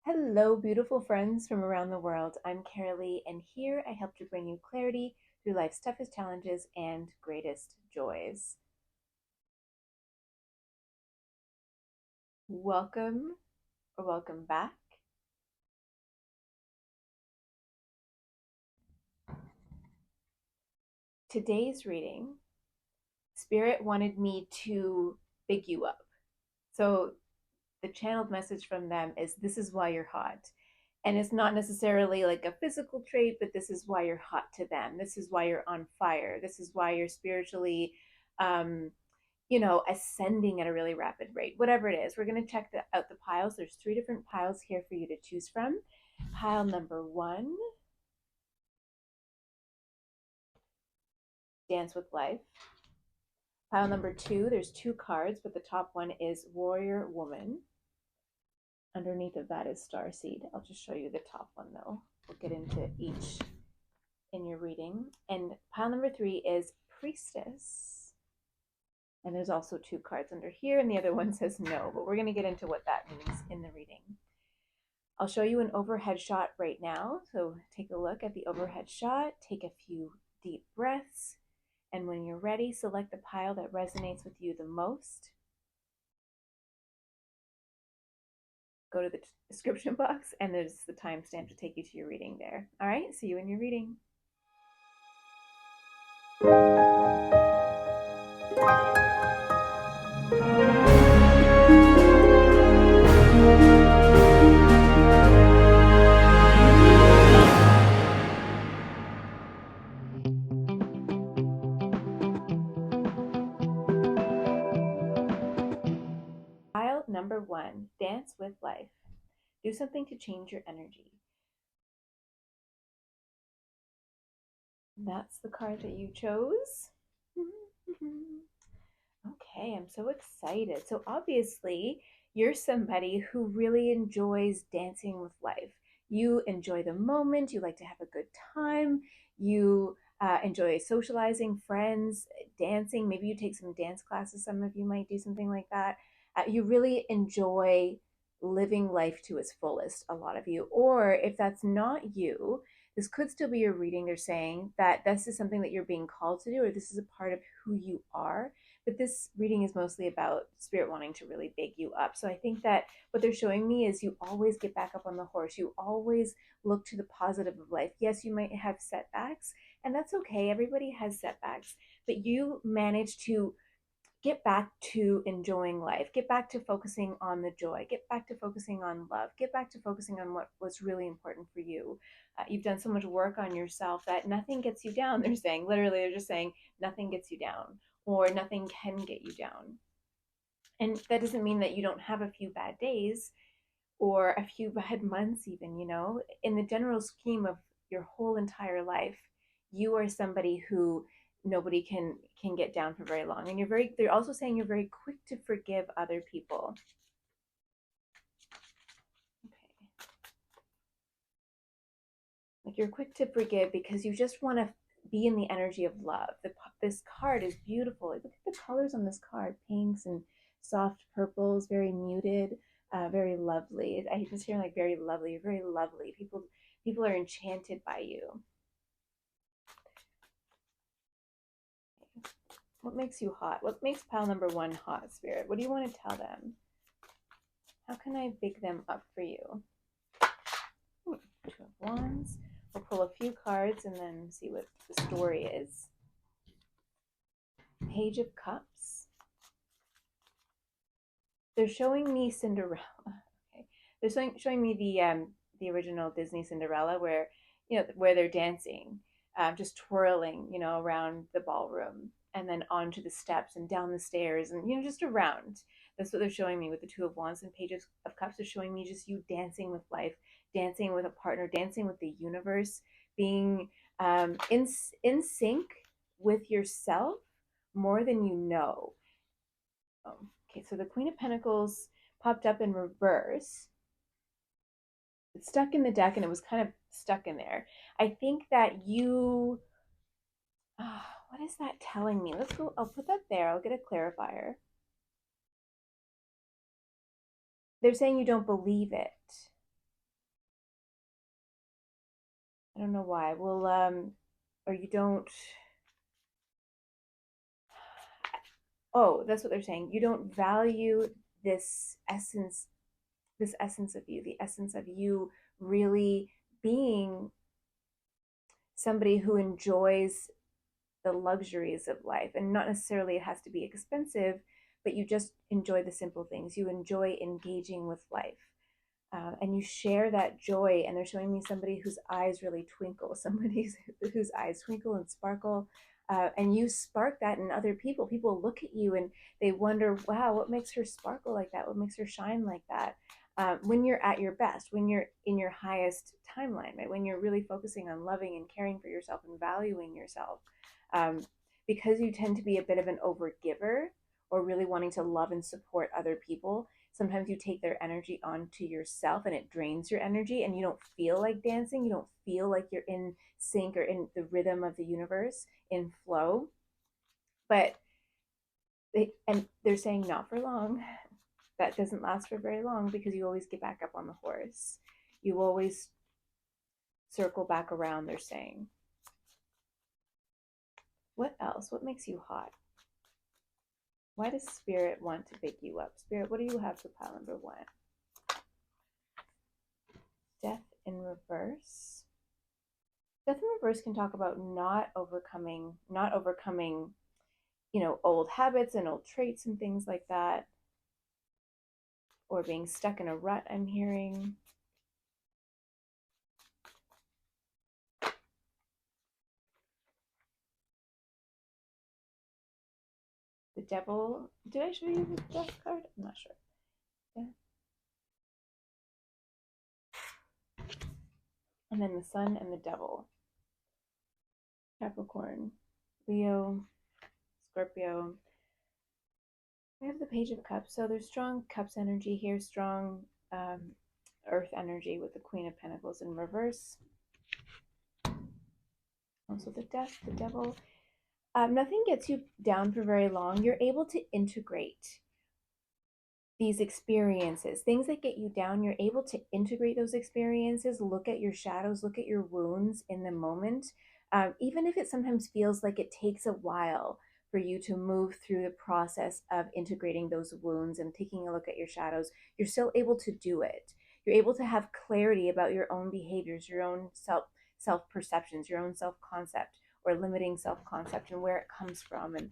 Hello, beautiful friends from around the world. I'm Carolee, and here I help to bring you clarity through life's toughest challenges and greatest joys. Welcome or welcome back. Today's reading, Spirit wanted me to big you up. So the channeled message from them is this is why you're hot. And it's not necessarily like a physical trait, but this is why you're hot to them. This is why you're on fire. This is why you're spiritually um, ascending at a really rapid rate. Whatever it is, we're going to check out the piles. There's 3 different piles here for you to choose from. Pile number 1, Dance with Life. Pile number 2, there's 2 cards, but the top one is Warrior Woman. Underneath of that is Starseed. I'll just show you the top one though. We'll get into each in your reading. And pile number 3 is Priestess. And there's also 2 cards under here, and the other one says no, but we're going to get into what that means in the reading. I'll show you an overhead shot right now. So take a look at the overhead shot, take a few deep breaths, and when you're ready, select the pile that resonates with you the most. Go to the description box, and there's the timestamp to take you to your reading there. All right, see you in your reading. Pile number 1, Dance with Life. Do something to change your energy. That's the card that you chose. Okay, I'm so excited. So obviously, you're somebody who really enjoys dancing with life. You enjoy the moment, you like to have a good time, you enjoy socializing, friends, dancing. Maybe you take some dance classes, some of you might do something like that. You really enjoy living life to its fullest, a lot of you. Or if that's not you, this could still be your reading. They're saying that this is something that you're being called to do, or this is a part of who you are. But this reading is mostly about spirit wanting to really big you up. So I think that what they're showing me is you always get back up on the horse. You always look to the positive of life. Yes, you might have setbacks, and that's okay. Everybody has setbacks, but you manage to get back to enjoying life, get back to focusing on the joy, get back to focusing on love, get back to focusing on what was really important for you. You've done so much work on yourself that nothing gets you down. They're saying, literally, they're just saying nothing gets you down, or nothing can get you down. And that doesn't mean that you don't have a few bad days or a few bad months, even, in the general scheme of your whole entire life, you are somebody who nobody can get down for very long. And they're also saying you're very quick to forgive other people. Okay. Like you're quick to forgive because you just want to be in the energy of love. This card is beautiful. Look at the colors on this card: pinks and soft purples, very muted, very lovely. I just hear like very lovely. You're very lovely. People are enchanted by you. What makes you hot? What makes pile number 1 hot, Spirit? What do you want to tell them? How can I big them up for you? Ooh, 2 of Wands. We'll pull a few cards and then see what the story is. Page of Cups. They're showing me Cinderella. Okay, they're showing me the original Disney Cinderella, where where they're dancing, just twirling, around the ballroom, and then onto the steps and down the stairs, and just around. That's what they're showing me with the 2 of Wands and Page of Cups. They're showing me just you dancing with life, dancing with a partner, dancing with the universe, being in sync with yourself more than you know. Oh, okay, so the Queen of Pentacles popped up in reverse. It's stuck in the deck, and it was kind of stuck in there. I think that you... what is that telling me? Let's go. I'll put that there. I'll get a clarifier. They're saying you don't believe it. I don't know why. Well, or you don't. Oh, that's what they're saying. You don't value this essence, this essence of you, the essence of you really being somebody who enjoys the luxuries of life. And not necessarily it has to be expensive, but you just enjoy the simple things. You enjoy engaging with life. And you share that joy. And they're showing me somebody whose eyes really twinkle, somebody whose eyes twinkle and sparkle. And you spark that in other people. People look at you and they wonder, wow, what makes her sparkle like that? What makes her shine like that? When you're at your best, when you're in your highest timeline, right? When you're really focusing on loving and caring for yourself and valuing yourself. Um, because you tend to be a bit of an overgiver or really wanting to love and support other people, sometimes you take their energy onto yourself and it drains your energy and you don't feel like dancing. You don't feel like you're in sync or in the rhythm of the universe, in flow. But and they're saying not for long. That doesn't last for very long because you always get back up on the horse. You always circle back around, they're saying. What else? What makes you hot? Why does Spirit want to pick you up? Spirit, what do you have for pile number one? Death in reverse. Death in reverse can talk about not overcoming, old habits and old traits and things like that, or being stuck in a rut, I'm hearing. The devil. Did I show you the death card? I'm not sure. Yeah. And then the sun and the devil. Capricorn, Leo, Scorpio. We have the Page of Cups. So there's strong Cups energy here, strong Earth energy with the Queen of Pentacles in reverse. Also the Death, the Devil. Nothing gets you down for very long. You're able to integrate these experiences, things that get you down. You're able to integrate those experiences, look at your shadows, look at your wounds in the moment. Even if it sometimes feels like it takes a while for you to move through the process of integrating those wounds and taking a look at your shadows, you're still able to do it. You're able to have clarity about your own behaviors, your own self perceptions, your own self concept or limiting self concept and where it comes from. And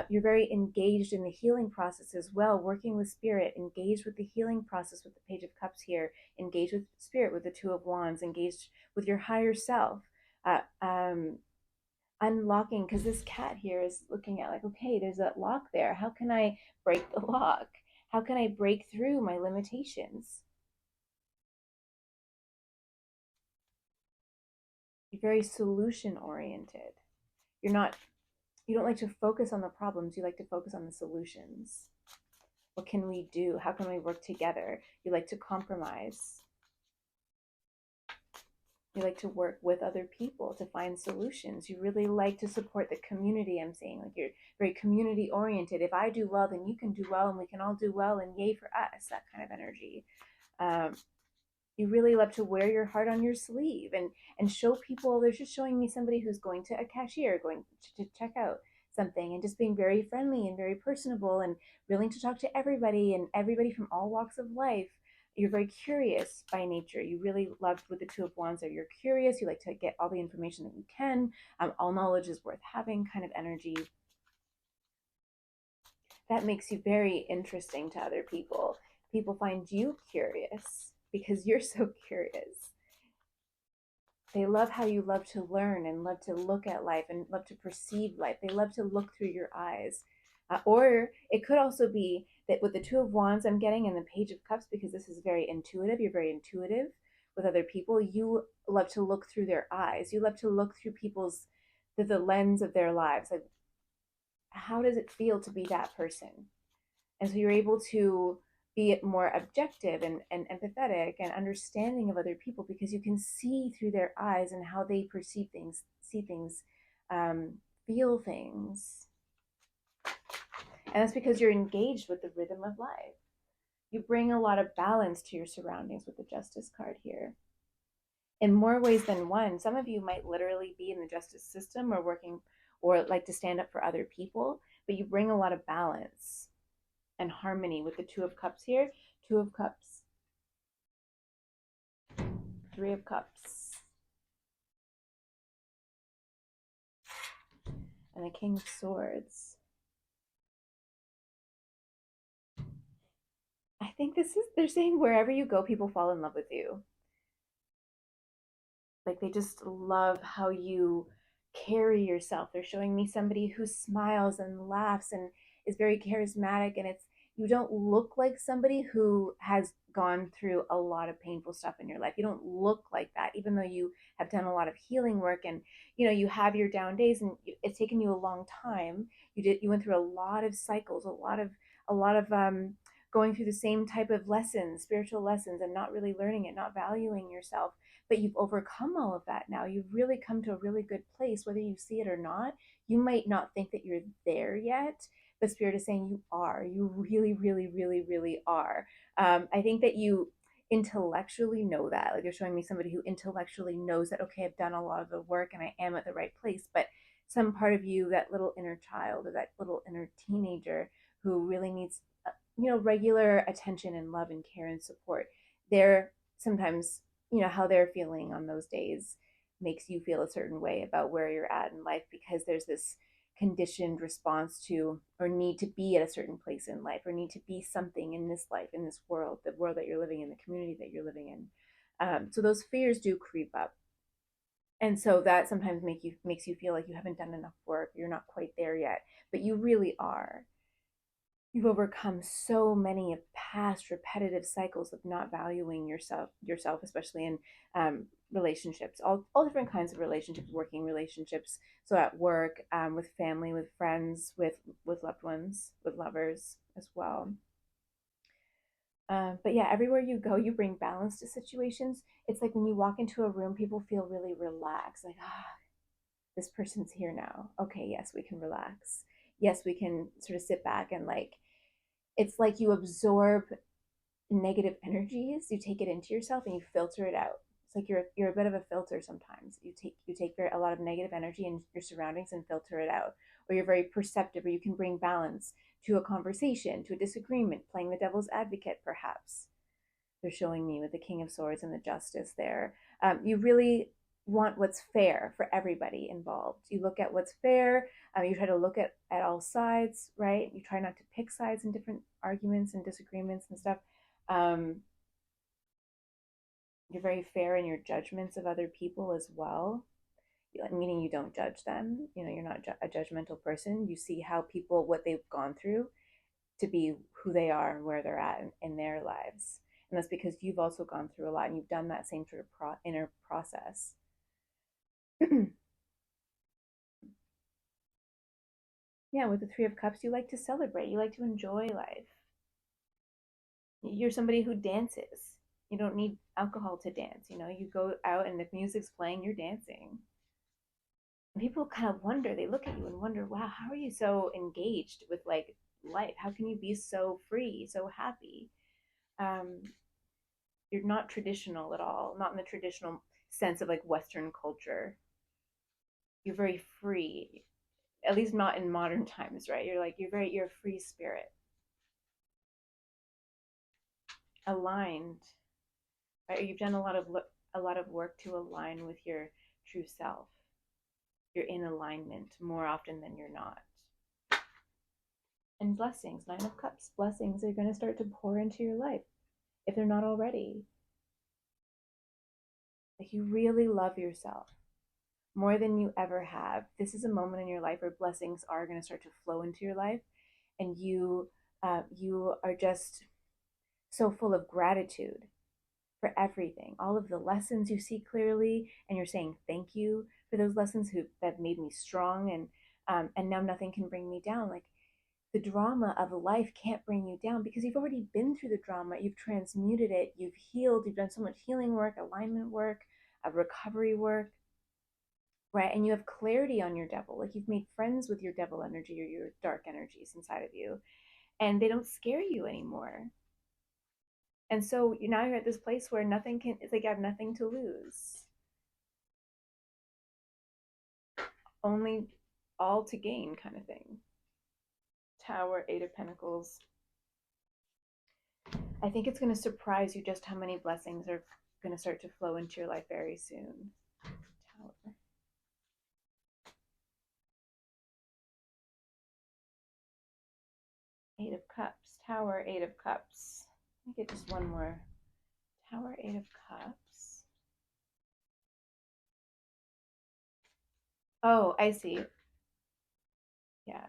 you're very engaged in the healing process as well, working with spirit, engaged with the healing process with the Page of Cups here, engaged with spirit with the Two of Wands, engaged with your higher self. Uh, um, Unlocking, because this cat here is looking at like, okay, there's that lock there. How can I break the lock? How can I break through my limitations? You're very solution oriented. You're not, you don't like to focus on the problems, you like to focus on the solutions. What can we do? How can we work together? You like to compromise. You like to work with other people to find solutions. You really like to support the community. I'm saying, like, you're very community oriented. If I do well, then you can do well, and we can all do well, and yay for us. That kind of energy. Um, you really love to wear your heart on your sleeve and show people. They're just showing me somebody who's going to a cashier, going to check out something, and just being very friendly and very personable and willing to talk to everybody and everybody from all walks of life. You're very curious by nature. You really love with the Two of Wands there. You're curious. You like to get all the information that you can. All knowledge is worth having kind of energy. That makes you very interesting to other people. People find you curious because you're so curious. They love how you love to learn and love to look at life and love to perceive life. They love to look through your eyes. Or it could also be that with the Two of Wands I'm getting and the Page of Cups, because this is very intuitive, you're very intuitive with other people. You love to look through their eyes. You love to look through the lens of their lives. Like, how does it feel to be that person? And so you're able to be more objective and empathetic and understanding of other people because you can see through their eyes and how they perceive things, see things, feel things. And that's because you're engaged with the rhythm of life. You bring a lot of balance to your surroundings with the Justice card here. in more ways than one. Some of you might literally be in the justice system or working or like to stand up for other people, but you bring a lot of balance and harmony with the Two of Cups here. Two of Cups, Three of Cups, and the King of Swords. I think this is, they're saying wherever you go, people fall in love with you. Like they just love how you carry yourself. They're showing me somebody who smiles and laughs and is very charismatic, and it's, you don't look like somebody who has gone through a lot of painful stuff in your life. You don't look like that, even though you have done a lot of healing work, and you have your down days, and it's taken you a long time. You went through a lot of cycles, a lot of going through the same type of lessons, spiritual lessons, and not really learning it, not valuing yourself, but you've overcome all of that now. You've really come to a really good place, whether you see it or not. You might not think that you're there yet, but Spirit is saying you are. You really, really, really, really are. I think that you intellectually know that. Like you're showing me somebody who intellectually knows that, okay, I've done a lot of the work and I am at the right place. But some part of you, that little inner child or that little inner teenager who really needs, regular attention and love and care and support, they're sometimes, how they're feeling on those days makes you feel a certain way about where you're at in life, because there's this conditioned response to or need to be at a certain place in life or need to be something in this life, in this world, the world that you're living in, the community that you're living in. So those fears do creep up, and so that sometimes makes you feel like you haven't done enough work, you're not quite there yet, but you really are. You've overcome so many of past repetitive cycles of not valuing yourself, especially in relationships, all different kinds of relationships, working relationships, so at work, with family, with friends, with loved ones, with lovers as well. But yeah, everywhere you go, you bring balance to situations. It's like when you walk into a room, people feel really relaxed, like, this person's here now, okay, yes, we can relax, yes, we can sort of sit back and like, it's like you absorb negative energies, you take it into yourself and you filter it out. It's like you're a bit of a filter sometimes. You take a lot of negative energy in your surroundings and filter it out. Or you're very perceptive, or you can bring balance to a conversation, to a disagreement, playing the devil's advocate perhaps. They're showing me with the King of Swords and the Justice there. You really want what's fair for everybody involved. You look at what's fair. You try to look at all sides, right? You try not to pick sides in different arguments and disagreements and stuff. Um, you're very fair in your judgments of other people as well, meaning you don't judge them. You're not a judgmental person. You see how people, what they've gone through to be who they are and where they're at in their lives. And that's because you've also gone through a lot and you've done that same sort of inner process. Yeah, with the Three of Cups, you like to celebrate, you like to enjoy life. You're somebody who dances. You don't need alcohol to dance. You go out and if music's playing, you're dancing. And people kind of wonder, they look at you and wonder, wow, how are you so engaged with like life? How can you be so free, so happy? Um, you're not traditional at all, not in the traditional sense of like Western culture. You're very free, at least not in modern times, right? You're a free spirit, aligned, right? You've done a lot of work to align with your true self. You're in alignment more often than you're not. And blessings, Nine of Cups, blessings are going to start to pour into your life if they're not already. Like you really love yourself more than you ever have. This is a moment in your life where blessings are going to start to flow into your life, and you are just so full of gratitude for everything, all of the lessons you see clearly, and you're saying thank you for those lessons that made me strong, and now nothing can bring me down. Like the drama of life can't bring you down because you've already been through the drama, you've transmuted it, you've healed, you've done so much healing work, alignment work, recovery work, right? And you have clarity on your devil. Like you've made friends with your devil energy or your dark energies inside of you, and they don't scare you anymore. And so now you're at this place where nothing can, it's like you have nothing to lose. only all to gain kind of thing. Tower, Eight of Pentacles. I think it's going to surprise you just how many blessings are going to start to flow into your life very soon. Tower. Eight of Cups. Tower, Eight of Cups. Let me get just one more. Tower, Eight of Cups. Oh, I see. Yeah.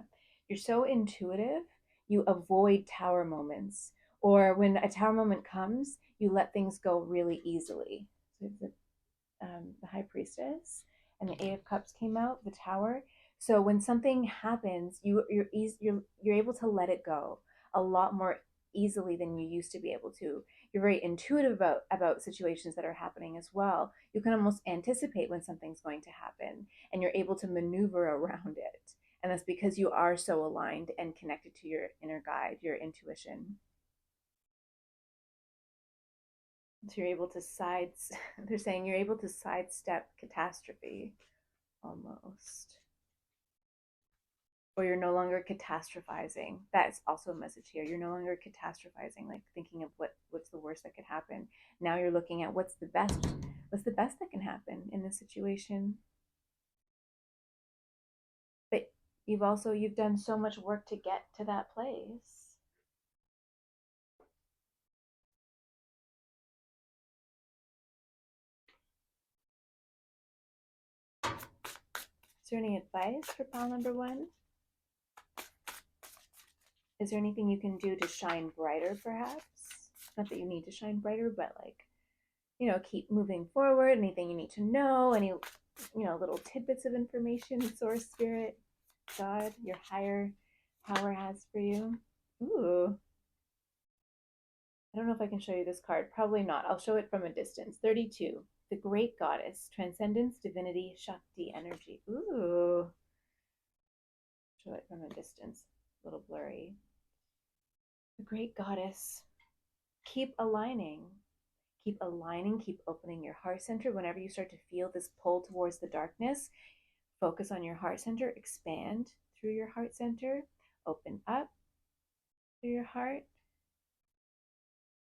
You're so intuitive, you avoid tower moments. Or when a tower moment comes, you let things go really easily. So the High Priestess and the Eight of Cups came out, the Tower. So when something happens, you're able to let it go a lot more easily than you used to be able to. You're very intuitive about situations that are happening as well. You can almost anticipate when something's going to happen, and you're able to maneuver around it. And that's because you are so aligned and connected to your inner guide, your intuition. So you're able to they're saying you're able to sidestep catastrophe almost. Or you're no longer catastrophizing. That's also a message here. You're no longer catastrophizing, like thinking of what's the worst that could happen. Now you're looking at what's the best that can happen in this situation. But you've done so much work to get to that place. Is there any advice for pile number one? Is there anything you can do to shine brighter, perhaps? Not that you need to shine brighter, but like, keep moving forward. Anything you need to know, any, little tidbits of information, source, spirit, God, your higher power has for you. Ooh. I don't know if I can show you this card. Probably not. I'll show it from a distance. 32. The Great Goddess. Transcendence, Divinity, Shakti, Energy. Ooh. Show it from a distance. A little blurry. The Great Goddess. Keep aligning. Keep aligning. Keep opening your heart center. Whenever you start to feel this pull towards the darkness, focus on your heart center. Expand through your heart center. Open up through your heart.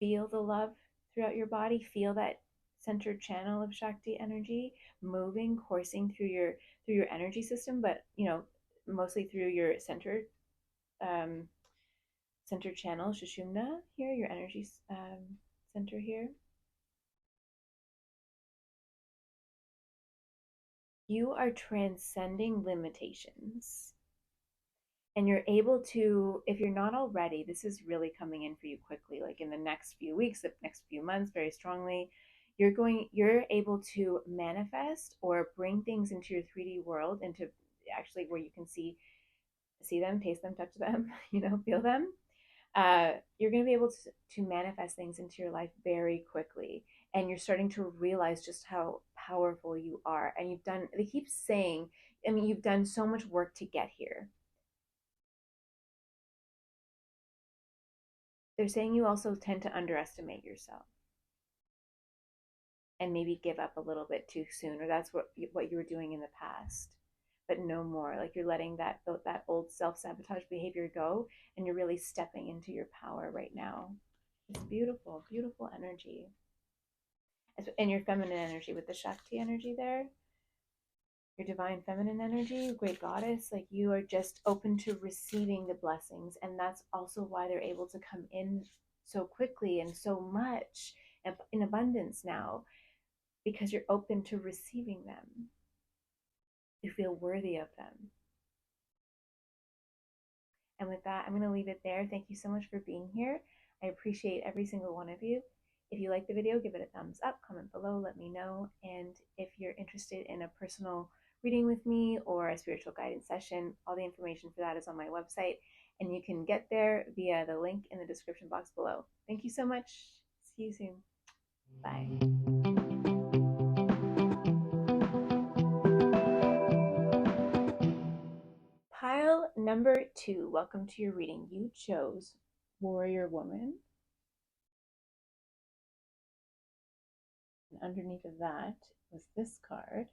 Feel the love throughout your body. Feel that centered channel of Shakti energy moving, coursing through your energy system, but mostly through your um, center channel, Shushumna here, your energy center here. You are transcending limitations. And you're able to, if you're not already, this is really coming in for you quickly, like in the next few weeks, the next few months, very strongly. You're able to manifest or bring things into your 3D world, into actually where you can see them, taste them, touch them, feel them. You're going to be able to manifest things into your life very quickly. And you're starting to realize just how powerful you are. And they keep saying, I mean, you've done so much work to get here. They're saying you also tend to underestimate yourself and maybe give up a little bit too soon, or that's what you were doing in the past, but no more. Like you're letting that old self-sabotage behavior go, and you're really stepping into your power right now. It's beautiful, beautiful energy. And your feminine energy with the Shakti energy there, your divine feminine energy, great goddess, like you are just open to receiving the blessings. And that's also why they're able to come in so quickly and so much in abundance now, because you're open to receiving them. You feel worthy of them. And with that, I'm going to leave it there. Thank you so much for being here. I appreciate every single one of you. If you like the video, give it a thumbs up, comment below, let me know. And if you're interested in a personal reading with me or a spiritual guidance session, all the information for that is on my website. And you can get there via the link in the description box below. Thank you so much. See you soon. Bye. Pile number 2, welcome to your reading. You chose Warrior Woman. And underneath of that was this card,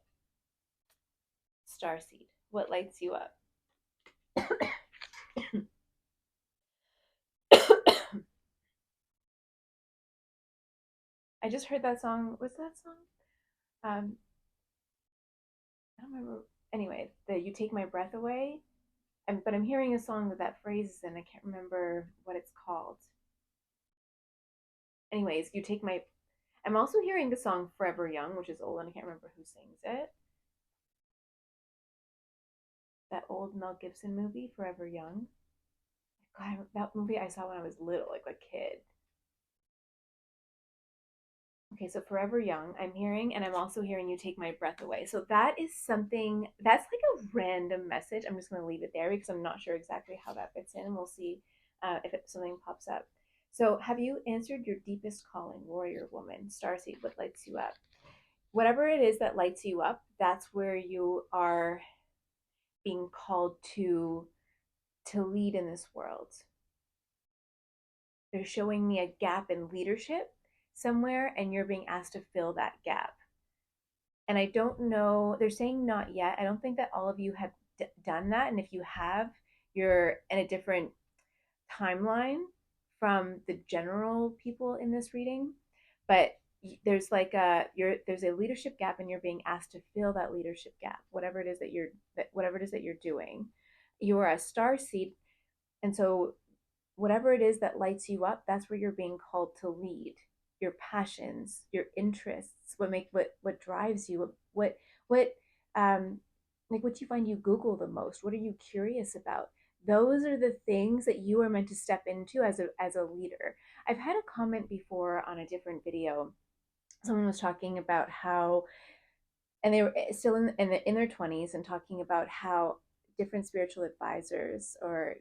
Starseed. what lights you up? I just heard that song. What's that song? Um, I don't remember. Anyway, the "You Take My Breath Away." But I'm hearing a song with that phrase is in. I can't remember what it's called. Anyways, "You Take My." I'm also hearing the song "Forever Young," which is old, and I can't remember who sings it. That old Mel Gibson movie, "Forever Young." God, that movie I saw when I was little, like a kid. Okay, so Forever Young, I'm hearing, and I'm also hearing You Take My Breath Away. So that is something that's like a random message. I'm just going to leave it there because I'm not sure exactly how that fits in, and we'll see something pops up. So, have you answered your deepest calling, warrior woman, starseed? What lights you up? Whatever it is that lights you up, that's where you are being called to lead in this world. They're showing me a gap in leadership somewhere, and you're being asked to fill that gap. And I don't know, they're saying not yet. I don't think that all of you have done that. And if you have, you're in a different timeline from the general people in this reading. But there's like there's a leadership gap, and you're being asked to fill that leadership gap, whatever it is that you're doing. You're a star seed, and so whatever it is that lights you up, that's where you're being called to lead. Your passions, your interests, what drives you, what like what you find you Google the most, what are you curious about? Those are the things that you are meant to step into as a leader. I've had a comment before on a different video. Someone was talking about how, and they were still in their 20s, and talking about how different spiritual advisors or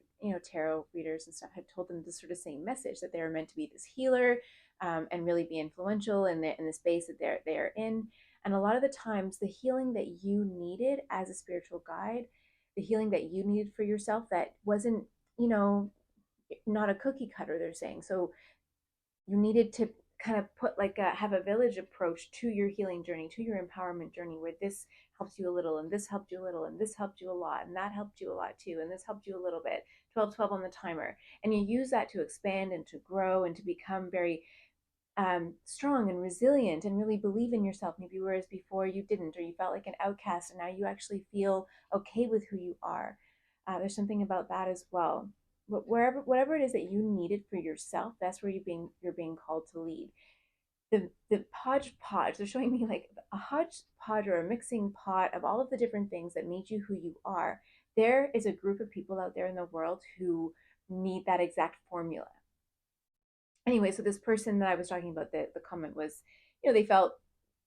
tarot readers and stuff had told them the sort of same message, that they were meant to be this healer, and really be influential in the space that they're in. And a lot of the times the healing that you needed as a spiritual guide, the healing that you needed for yourself, that wasn't, you know not a cookie cutter, they're saying. So you needed to kind of put like have a village approach to your healing journey, to your empowerment journey, where this helps you a little, and this helped you a little, and this helped you a lot, and that helped you a lot too, and this helped you a little bit. 12 12 on the timer, and you use that to expand and to grow and to become very strong and resilient, and really believe in yourself, maybe whereas before you didn't, or you felt like an outcast, and now you actually feel okay with who you are. There's something about that as well. But whatever it is that you needed for yourself, that's where you're being called to lead. The hodgepodge, they're showing me like a hodgepodge or a mixing pot of all of the different things that made you who you are. There is a group of people out there in the world who need that exact formula. Anyway, so this person that I was talking about, the comment was, they felt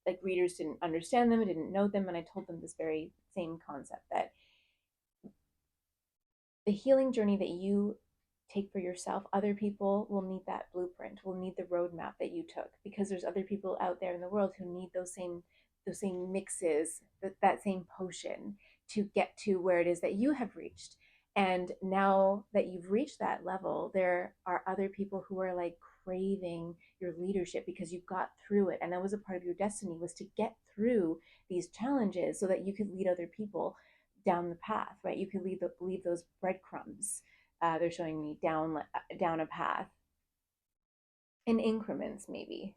like readers didn't understand them, didn't know them, and I told them this very same concept, that the healing journey that you take for yourself, other people will need that blueprint, will need the roadmap that you took, because there's other people out there in the world who need those same mixes, that same potion, to get to where it is that you have reached. And now that you've reached that level, there are other people who are like craving your leadership, because you got through it, and that was a part of your destiny, was to get through these challenges so that you could lead other people down the path, right? You could leave those breadcrumbs. They're showing me down a path in increments, maybe.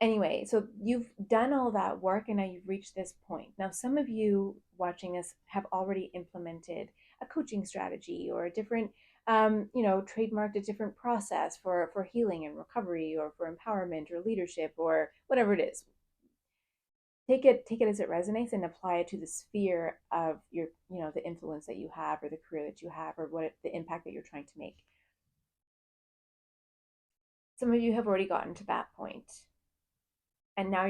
Anyway, so you've done all that work, and now you've reached this point. Now, some of you watching us have already implemented a coaching strategy, or a different, trademarked a different process for healing and recovery, or for empowerment or leadership, or whatever it is. Take it as it resonates, and apply it to the sphere of your, the influence that you have, or the career that you have, or the impact that you're trying to make. Some of you have already gotten to that point, and now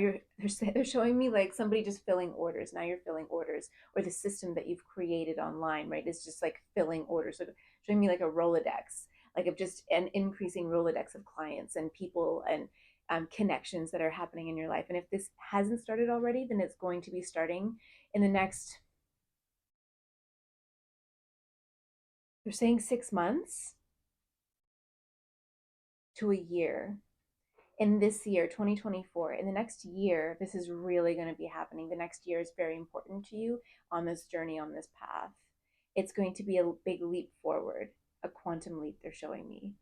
they're showing me like somebody just filling orders. Now you're filling orders, or the system that you've created online, right, is just like filling orders. So showing me like a Rolodex, like of just an increasing Rolodex of clients and people, and connections that are happening in your life. And if this hasn't started already, then it's going to be starting in the next, they're saying 6 months to a year. in this year, 2024, in the next year, this is really going to be happening. The next year is very important to you on this journey, on this path. It's going to be a big leap forward, a quantum leap, they're showing me.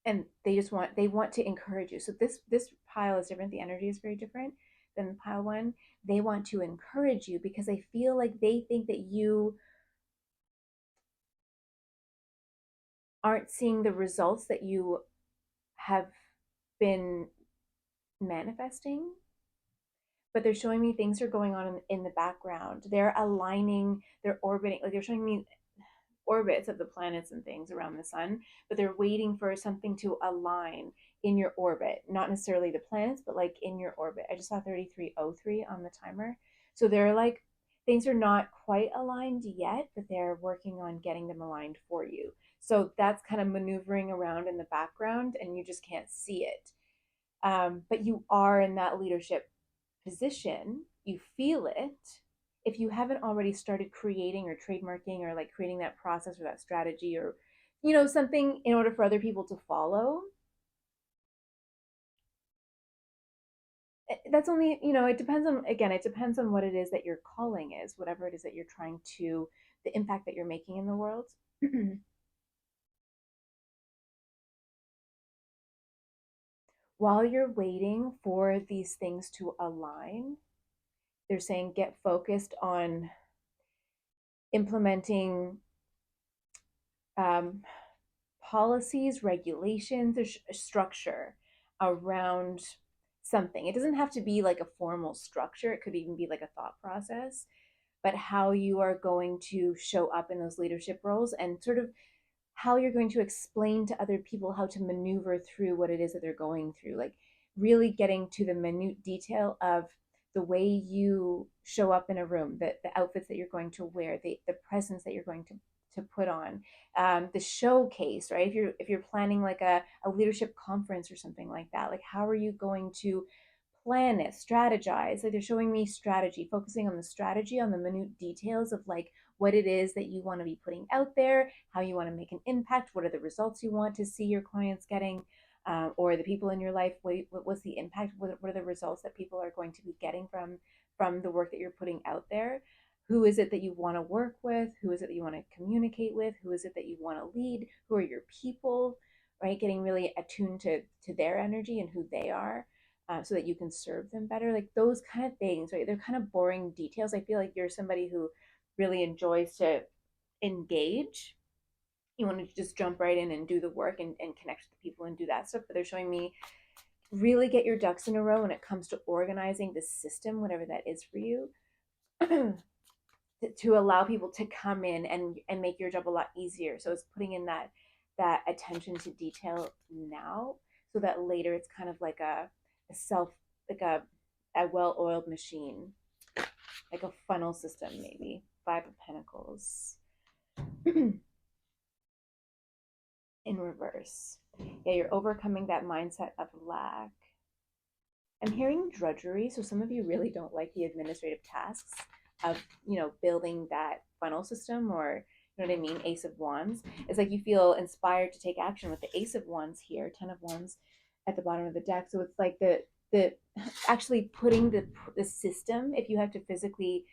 And they want to encourage you. So this pile is different. The energy is very different than pile one. They want to encourage you because they feel like they think that you aren't seeing the results that you have been manifesting, but they're showing me things are going on in the background. They're aligning, they're orbiting, like they're showing me orbits of the planets and things around the sun, but they're waiting for something to align in your orbit, not necessarily the planets, but like in your orbit. I just saw 3303 on the timer. So they're like, things are not quite aligned yet, but they're working on getting them aligned for you. So that's kind of maneuvering around in the background and you just can't see it. But you are in that leadership position, you feel it. If you haven't already started creating or trademarking or like creating that process or that strategy or, something in order for other people to follow, that's only, it depends on, again, it depends on what it is that your calling is, whatever it is that you're trying to, the impact that you're making in the world. While you're waiting for these things to align, they're saying get focused on implementing um, policies, regulations, there's a structure around something. It doesn't have to be like a formal structure, it could even be like a thought process, but how you are going to show up in those leadership roles and sort of how you're going to explain to other people how to maneuver through what it is that they're going through, like really getting to the minute detail of the way you show up in a room, the outfits that you're going to wear, the presence that you're going to put on, the showcase, right? If you're planning like a leadership conference or something like that, like how are you going to plan it, strategize? Like they're showing me strategy, focusing on the strategy, on the minute details of like what it is that you want to be putting out there, how you want to make an impact, what are the results you want to see your clients getting, or the people in your life. What's the impact? What are the results that people are going to be getting from the work that you're putting out there? Who is it that you want to work with? Who is it that you want to communicate with? Who is it that you want to lead? Who are your people? Right, getting really attuned to their energy and who they are, so that you can serve them better. Like those kind of things, right? They're kind of boring details. I feel like you're somebody who really enjoys to engage. You want to just jump right in and do the work and connect with the people and do that stuff. But they're showing me really get your ducks in a row when it comes to organizing the system, whatever that is for you, to allow people to come in and make your job a lot easier. So it's putting in that attention to detail now, so that later it's kind of like a self, like a well-oiled machine, like a funnel system, maybe. Five of Pentacles in reverse. Yeah, you're overcoming that mindset of lack. I'm hearing drudgery, so some of you really don't like the administrative tasks of, building that funnel system, or you know what I mean, Ace of Wands. It's like you feel inspired to take action with the Ace of Wands here, 10 of Wands at the bottom of the deck. So it's like the actually putting the system, if you have to physically,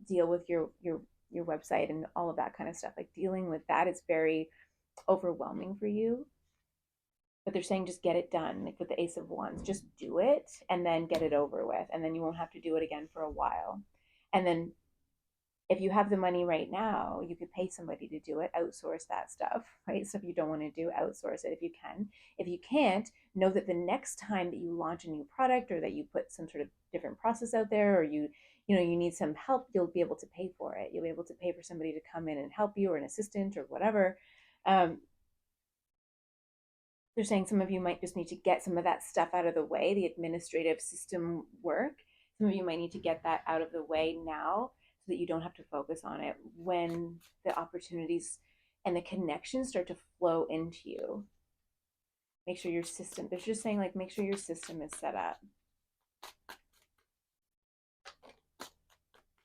deal with your website and all of that kind of stuff, like dealing with that is very overwhelming for you. But they're saying just get it done, like with the Ace of Wands, just do it and then get it over with, and then you won't have to do it again for a while. And then if you have the money right now, you could pay somebody to do it, outsource that stuff, right? So if you don't want to do, outsource it if you can. If you can't, know that the next time that you launch a new product or that you put some sort of different process out there, or you need some help, you'll be able to pay for it. You'll be able to pay for somebody to come in and help you, or an assistant or whatever. Um, they're saying some of you might just need to get some of that stuff out of the way, the administrative system work. Some of you might need to get that out of the way now, so that you don't have to focus on it when the opportunities and the connections start to flow into you. Make sure your system, they're just saying like make sure your system is set up.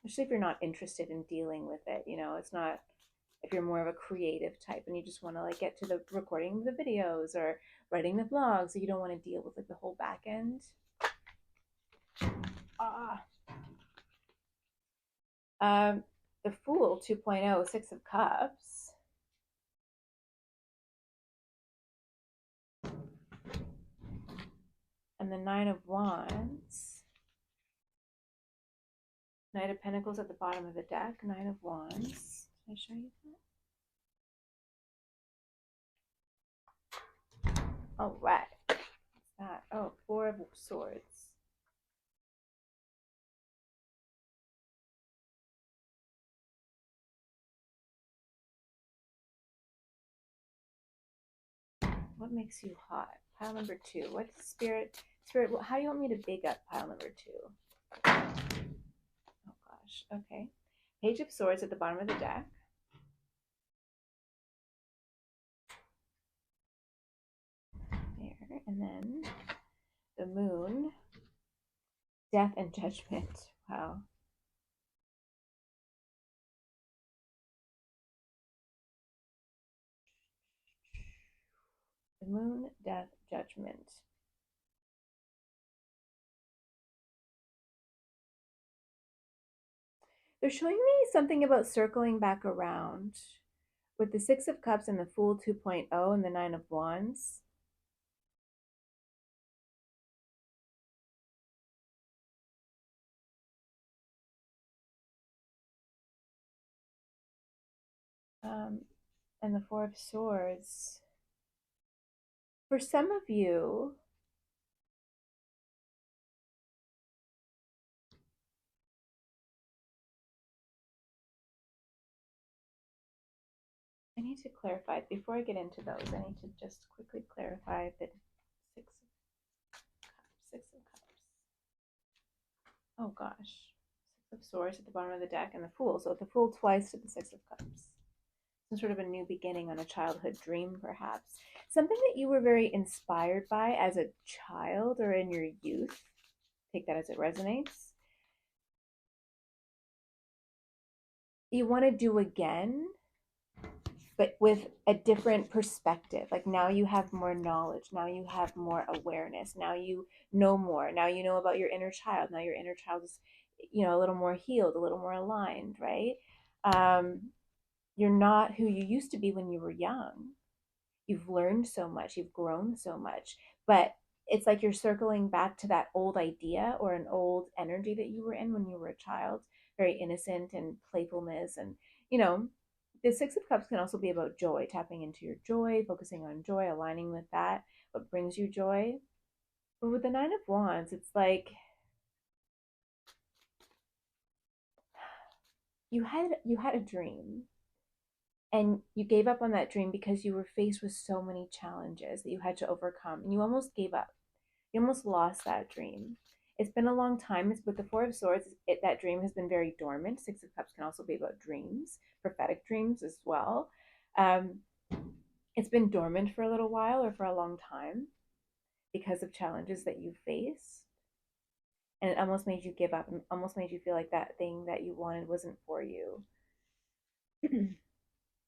Especially if you're not interested in dealing with it, it's not, if you're more of a creative type and you just want to like get to the recording the videos or writing the blogs, so you don't want to deal with like the whole back end. Ah. Um, the Fool 2.0, Six of Cups. And the Nine of Wands. Knight of Pentacles at the bottom of the deck. Nine of Wands. Can I show you that? All right. What's that? Oh, Four of Swords. What makes you hot? Pile number two. What's Spirit, how do you want me to big up pile number two? Oh gosh. Okay. Page of Swords at the bottom of the deck. There. And then the Moon. Death and Judgment. Wow. The Moon, Death, Judgment. They're showing me something about circling back around with the Six of Cups and the Fool 2.0 and the Nine of Wands. And the Four of Swords. For some of you, I need to clarify, before I get into those, I need to just quickly clarify that Six of Cups. Oh gosh. Six of Swords at the bottom of the deck and the Fool. So the Fool twice to the Six of Cups. Some sort of a new beginning on a childhood dream, perhaps. Something that you were very inspired by as a child or in your youth. Take that as it resonates. You want to do again, but with a different perspective. Like now you have more knowledge. Now you have more awareness. Now you know more. Now you know about your inner child. Now your inner child is, a little more healed, a little more aligned, right? You're not who you used to be when you were young. You've learned so much. You've grown so much. But it's like you're circling back to that old idea or an old energy that you were in when you were a child, very innocent and playfulness. And, you know, the Six of Cups can also be about joy, tapping into your joy, focusing on joy, aligning with that, what brings you joy. But with the Nine of Wands, it's like you had a dream and you gave up on that dream because you were faced with so many challenges that you had to overcome and you almost gave up. You almost lost that dream. It's been a long time. It's with the Four of Swords. That dream has been very dormant. Six of Cups can also be about dreams, prophetic dreams as well. Um, it's been dormant for a little while or for a long time because of challenges that you face. And it almost made you give up and almost made you feel like that thing that you wanted wasn't for you.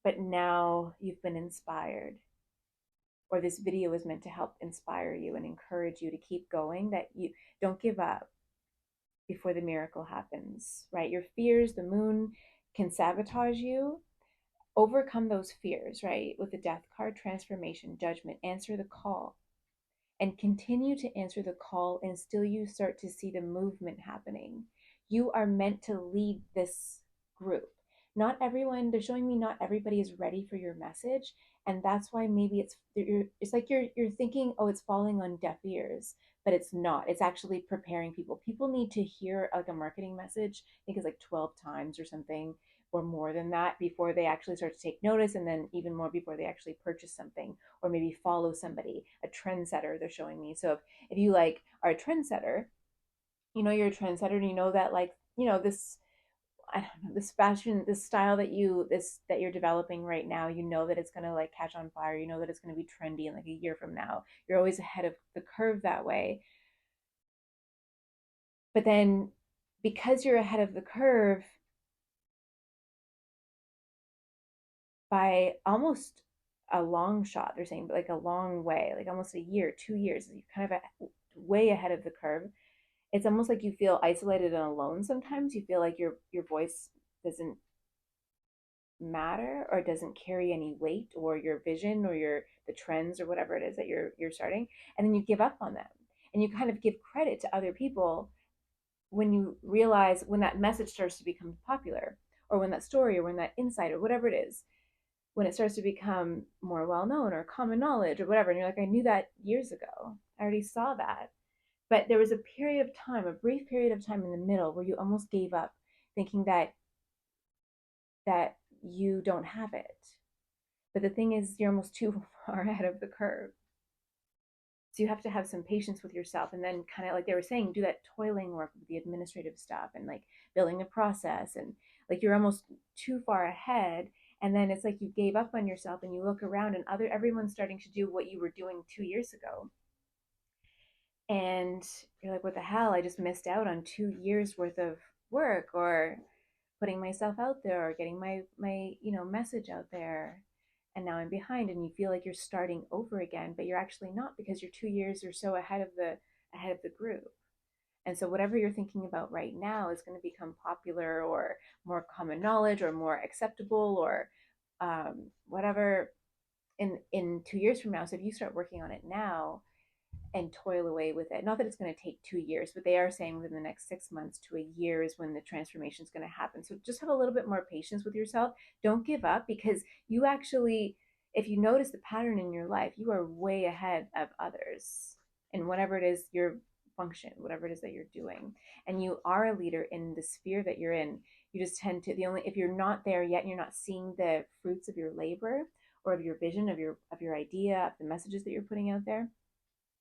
But now you've been inspired, or this video is meant to help inspire you and encourage you to keep going, that you don't give up before the miracle happens, right? Your fears, the moon can sabotage you. Overcome those fears, right? With the Death card, transformation, judgment, answer the call and continue to answer the call until you start to see the movement happening. You are meant to lead this group. Not everyone, they're showing me not everybody is ready for your message. And that's why maybe it's like you're thinking, oh, it's falling on deaf ears, but it's not. It's actually preparing people. People need to hear like a marketing message. I think it's like 12 times or something or more than that before they actually start to take notice, and then even more before they actually purchase something or maybe follow somebody, a trendsetter they're showing me. So if you like are a trendsetter, you're a trendsetter and you know that like, this, I don't know, this fashion, this style that you're developing right now, you know that it's gonna like catch on fire, you know that it's gonna be trendy in like a year from now. You're always ahead of the curve that way. But then because you're ahead of the curve, by almost a long shot, they're saying, but like a long way, like almost a year, 2 years. You're kind of way ahead of the curve. It's almost like you feel isolated and alone sometimes. You feel like your voice doesn't matter or doesn't carry any weight, or your vision or your the trends or whatever it is that you're starting, and then you give up on them, and you kind of give credit to other people when you realize, when that message starts to become popular, or when that story or when that insight or whatever it is, when it starts to become more well known or common knowledge or whatever, and you're like, I knew that years ago, I already saw that. But there was a period of time, a brief period of time in the middle, where you almost gave up, thinking that you don't have it. But the thing is, you're almost too far ahead of the curve. So you have to have some patience with yourself, and then kind of like they were saying, do that toiling work with the administrative stuff and like building the process, and like you're almost too far ahead. And then it's like you gave up on yourself, and you look around and everyone's starting to do what you were doing 2 years ago. And you're like, what the hell? I just missed out on 2 years worth of work, or putting myself out there, or getting my message out there, and now I'm behind. And you feel like you're starting over again, but you're actually not, because you're 2 years or so ahead of the group. And so whatever you're thinking about right now is going to become popular, or more common knowledge, or more acceptable, or whatever in 2 years from now. So if you start working on it now and toil away with it. Not that it's going to take 2 years, but they are saying within the next 6 months to a year is when the transformation is going to happen. So just have a little bit more patience with yourself. Don't give up, because you actually, if you notice the pattern in your life, you are way ahead of others in whatever it is your function, whatever it is that you're doing. And you are a leader in the sphere that you're in. You just tend to, the only, if you're not there yet and you're not seeing the fruits of your labor, or of your vision, of your idea, of the messages that you're putting out there,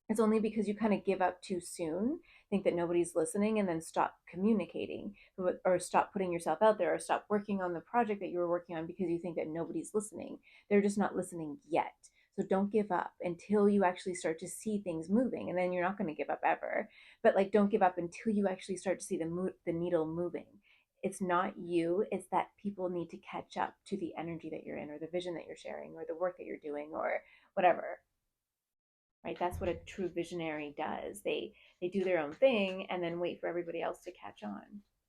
it's only because you kind of give up too soon, think that nobody's listening, and then stop communicating, or stop putting yourself out there, or stop working on the project that you were working on, because you think that nobody's listening. They're just not listening yet. So don't give up until you actually start to see things moving, and then you're not going to give up ever. But like, don't give up until you actually start to see the needle moving. It's not you, it's that people need to catch up to the energy that you're in, or the vision that you're sharing, or the work that you're doing, or whatever. Right? That's what a true visionary does. They do their own thing and then wait for everybody else to catch on.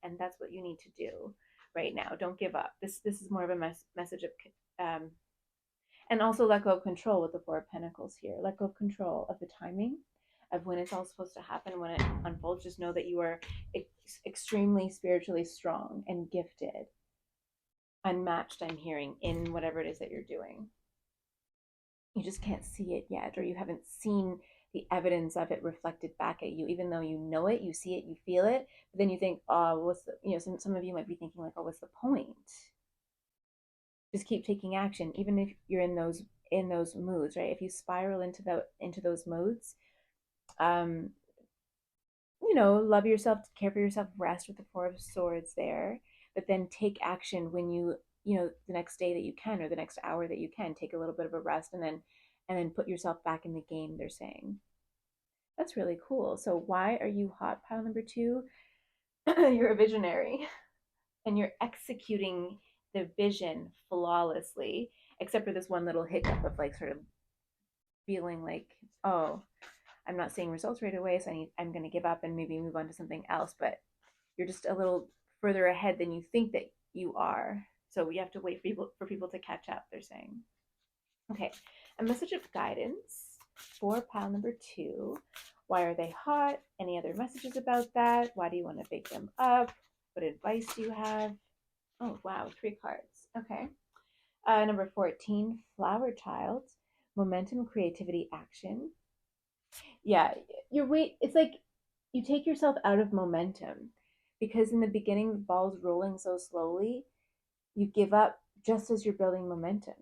And that's what you need to do right now. Don't give up. This is more of a message of and also let go of control with the Four of Pentacles here. Let go of control of the timing of when it's all supposed to happen, when it unfolds. Just know that you are extremely spiritually strong and gifted, unmatched, I'm hearing, in whatever it is that you're doing. You just can't see it yet, or you haven't seen the evidence of it reflected back at you. Even though you know it, you see it, you feel it, but then you think, oh, what's the, some of you might be thinking like, oh, what's the point? Just keep taking action, even if you're in those moods, right? If you spiral into those moods, um love yourself, care for yourself, rest with the Four of Swords there, but then take action when the next day that you can, or the next hour that you can, take a little bit of a rest, and then put yourself back in the game, they're saying. That's really cool. So why are you hot, pile number two? You're a visionary, and you're executing the vision flawlessly, except for this one little hiccup of like sort of feeling like, oh, I'm not seeing results right away, so I'm going to give up and maybe move on to something else. But you're just a little further ahead than you think that you are. So we have to wait for people to catch up, they're saying. Okay, a message of guidance for pile number two. Why are they hot? Any other messages about that? Why do you want to bake them up? What advice do you have? Oh, wow, 3 cards. Okay. Number 14, flower child. Momentum, creativity, action. Yeah, it's like you take yourself out of momentum, because in the beginning the ball's rolling so slowly, you give up just as you're building momentum.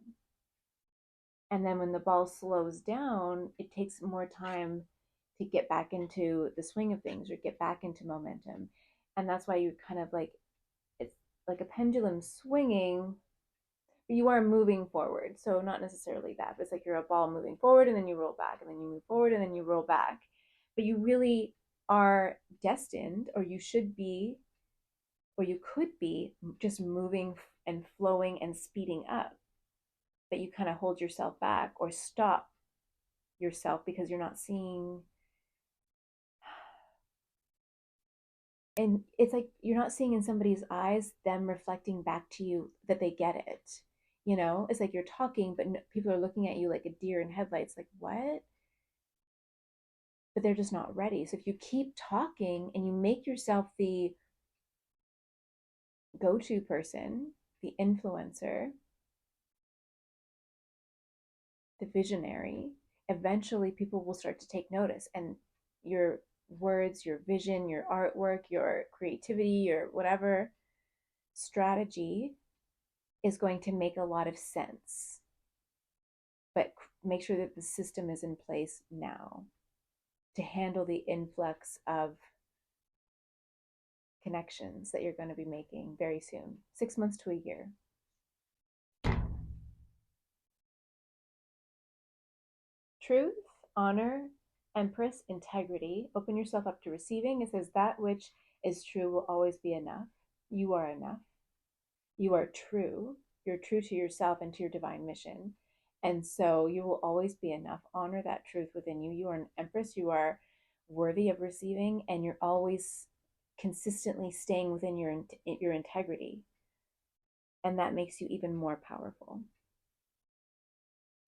And then when the ball slows down, it takes more time to get back into the swing of things, or get back into momentum. And that's why you kind of like, it's like a pendulum swinging, but you are moving forward. So not necessarily that, but it's like you're a ball moving forward, and then you roll back, and then you move forward, and then you roll back. But you really are destined, or you should be, or you could be, just moving and flowing and speeding up. but you kind of hold yourself back or stop yourself because you're not seeing, and it's like you're not seeing in somebody's eyes them reflecting back to you that they get it. It's like you're talking but people are looking at you like a deer in headlights, like what? But they're just not ready. So if you keep talking and you make yourself the go-to person, the influencer, the visionary, eventually people will start to take notice, and your words, your vision, your artwork, your creativity, your whatever strategy is going to make a lot of sense. But make sure that the system is in place now to handle the influx of connections that you're going to be making very soon, 6 months to a year. Truth, honor, Empress, integrity. Open yourself up to receiving. It says that which is true will always be enough. You are enough. You are true. You're true to yourself and to your divine mission. And so you will always be enough. Honor that truth within you. You are an Empress. You are worthy of receiving, and you're always consistently staying within your integrity. And that makes you even more powerful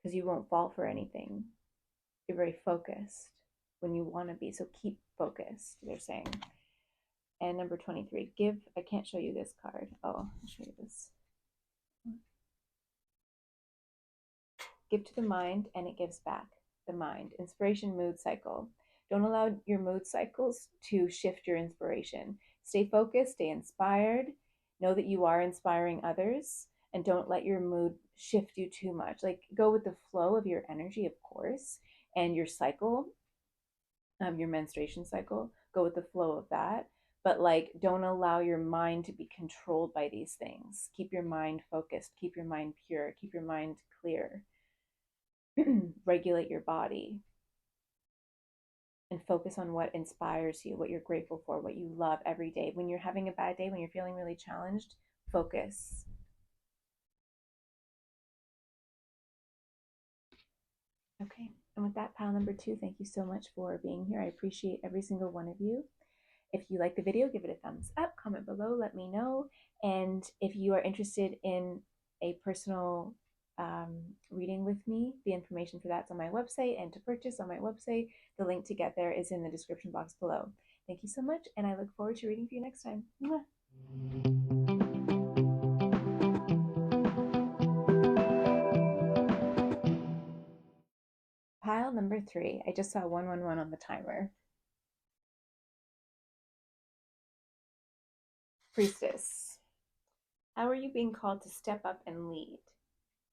because you won't fall for anything. You're very focused when you want to be. So keep focused, they're saying. And number 23, give. I can't show you this card. Oh, I'll show you this. Give to the mind and it gives back. The mind. Inspiration, mood cycle. Don't allow your mood cycles to shift your inspiration. Stay focused, stay inspired. Know that you are inspiring others, and don't let your mood shift you too much. Like, go with the flow of your energy, of course, and your cycle, your menstruation cycle. Go with the flow of that. But like, don't allow your mind to be controlled by these things. Keep your mind focused, keep your mind pure, keep your mind clear. Regulate your body and focus on what inspires you, what you're grateful for, what you love every day. When you're having a bad day, when you're feeling really challenged, focus. Okay. And with that, pile number 2, thank you so much for being here. I appreciate every single one of you. If you like the video, give it a thumbs up, comment below, let me know. And if you are interested in a personal reading with me, the information for that's on my website, and to purchase on my website, the link to get there is in the description box below. Thank you so much, and I look forward to reading for you next time. Mwah. Pile number 3. I just saw 111 on the timer. Priestess. How are you being called to step up and lead?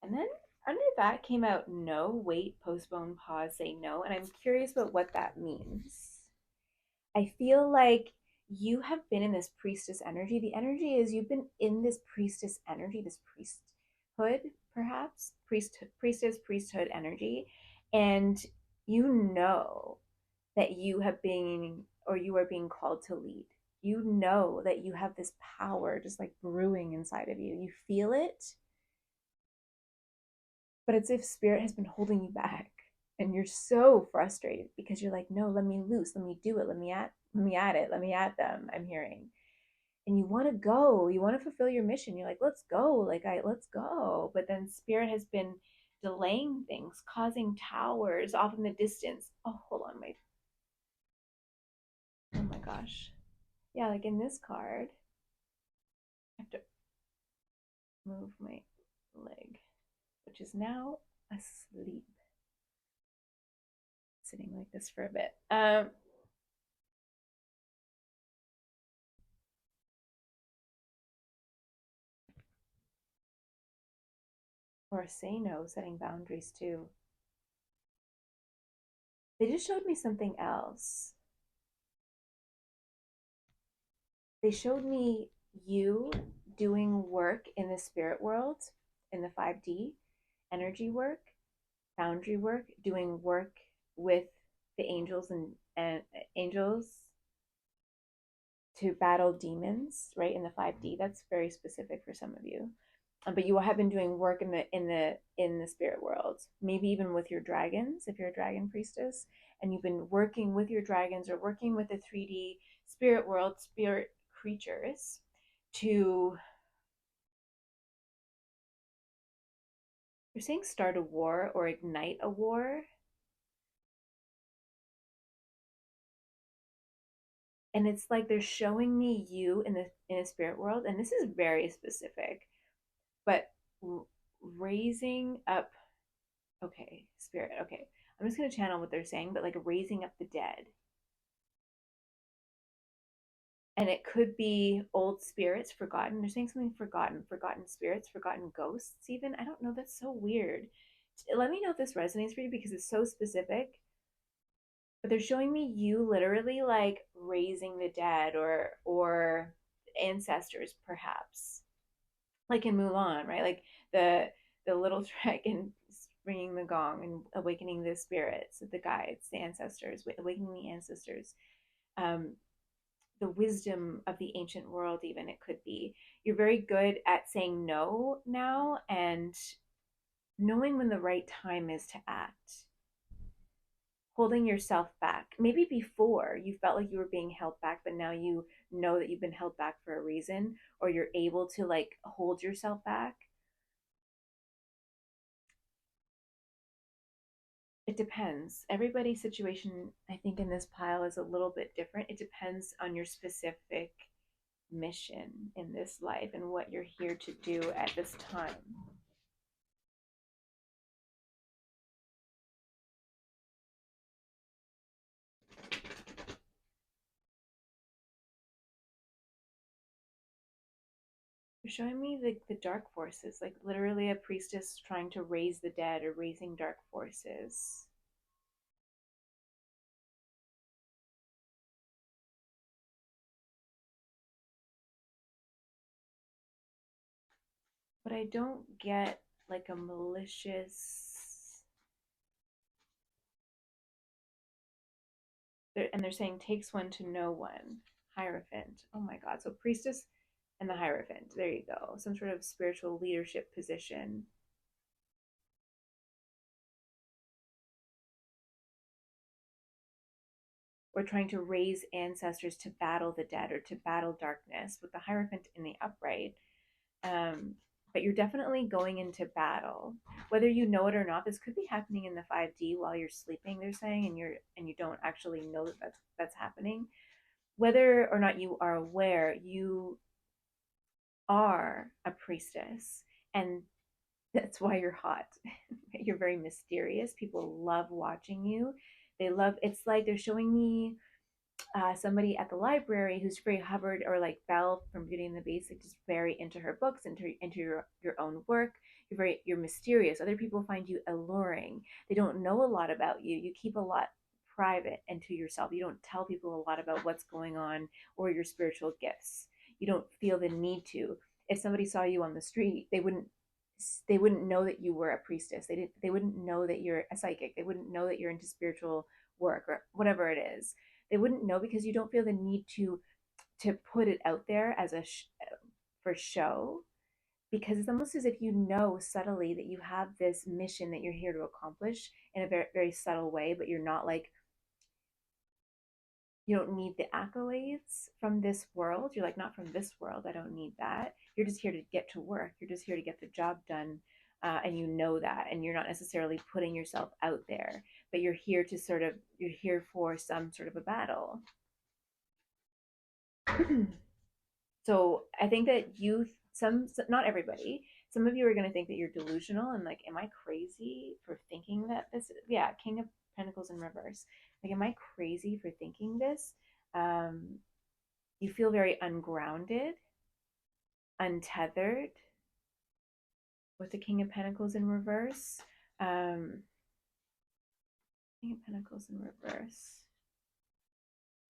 And then under that came out no, wait, postpone, pause, say no. And I'm curious about what that means. I feel like you have been in this priestess energy. The energy is you've been in this priestess energy, this priesthood, perhaps, priestess, priesthood energy. And you know that you have been, or you are being called to lead. You know that you have this power just like brewing inside of you. You feel it, but it's if spirit has been holding you back, and you're so frustrated because you're like, no, let me loose, let me do it, let me at it, let me at them. I'm hearing, and you want to go, you want to fulfill your mission. You're like, let's go, let's go. But then spirit has been delaying things, causing towers off in the distance. Oh, hold on, wait. Oh my gosh. Yeah, like in this card, I have to move my leg, which is now asleep, sitting like this for a bit. Or say no, setting boundaries too. They just showed me something else. They showed me you doing work in the spirit world, in the 5D, energy work, boundary work, doing work with the angels and angels to battle demons, right? In the 5D. That's very specific for some of you. But you have been doing work in the spirit world, maybe even with your dragons if you're a dragon priestess, and you've been working with your dragons or working with the 3D spirit world, spirit creatures to, you're saying start a war or ignite a war. And it's like they're showing me you in a spirit world, and this is very specific, but raising up, okay, spirit, okay, I'm just going to channel what they're saying, but like raising up the dead. And it could be old spirits forgotten. They're saying something forgotten, forgotten spirits, forgotten ghosts even. I don't know, that's so weird. Let me know if this resonates for you because it's so specific. But they're showing me you literally like raising the dead or ancestors perhaps, like in Mulan, right? Like the little dragon ringing the gong and awakening the spirits, the guides, the ancestors, awakening the ancestors. um the wisdom of the ancient world, even, it could be. You're very good at saying no now and knowing when the right time is to act, holding yourself back. Maybe before you felt like you were being held back, but now you know that you've been held back for a reason, or you're able to like hold yourself back. It depends. Everybody's situation, I think, in this pile is a little bit different. It depends on your specific mission in this life and what you're here to do at this time. You're showing me the dark forces, like literally a priestess trying to raise the dead or raising dark forces. But I don't get like a malicious. And they're saying takes one to know one. Hierophant. Oh my God. So priestess and the Hierophant. There you go. Some sort of spiritual leadership position. Or trying to raise ancestors to battle the dead or to battle darkness with the Hierophant in the upright. Um, but you're definitely going into battle, whether you know it or not. This could be happening in the 5D while you're sleeping, they're saying, and you don't actually know that that's happening. Whether or not you are aware, you are a priestess, and that's why you're hot. You're very mysterious. People love watching you. They love, it's like they're showing me somebody at the library who's very Hubbard or like Belle from Beauty and the Beast, like just very into her books, into your own work. You're mysterious. Other people find you alluring. They don't know a lot about you. You keep a lot private and to yourself. You don't tell people a lot about what's going on or your spiritual gifts. You don't feel the need to. If somebody saw you on the street, they wouldn't know that you were a priestess. They wouldn't know that you're a psychic. They wouldn't know that you're into spiritual work or whatever it is. They wouldn't know because you don't feel the need to put it out there as for show, because it's almost as if you know subtly that you have this mission that you're here to accomplish in a very very subtle way, but you're not like, you don't need the accolades from this world. You're like, not from this world, I don't need that. You're just here to get to work, you're just here to get the job done. And you know that, and you're not necessarily putting yourself out there, but you're here to sort of, you're here for some sort of a battle. So I think that not everybody, some of you are going to think that you're delusional and like, am I crazy for thinking that this, yeah, King of Pentacles in reverse. Like, am I crazy for thinking this? Um, you feel very ungrounded, untethered with the King of Pentacles in reverse. Um, King of Pentacles in reverse.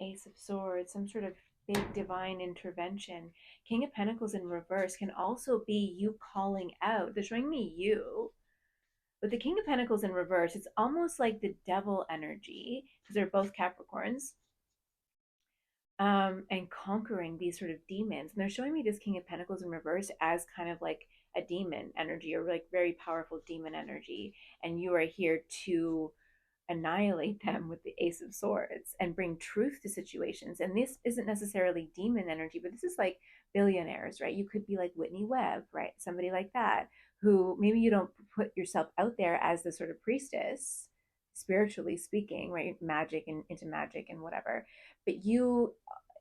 Ace of Swords, some sort of big divine intervention. King of Pentacles in reverse can also be you calling out. They're showing me you. With the King of Pentacles in reverse, it's almost like the devil energy, because they're both Capricorns, and conquering these sort of demons. And they're showing me this King of Pentacles in reverse as kind of like a demon energy, or like very powerful demon energy, and you are here to annihilate them with the Ace of Swords and bring truth to situations. And this isn't necessarily demon energy, but this is like billionaires, right? You could be like Whitney Webb, right? Somebody like that, who maybe you don't put yourself out there as the sort of priestess, spiritually speaking, right? Magic and into magic and whatever. But you,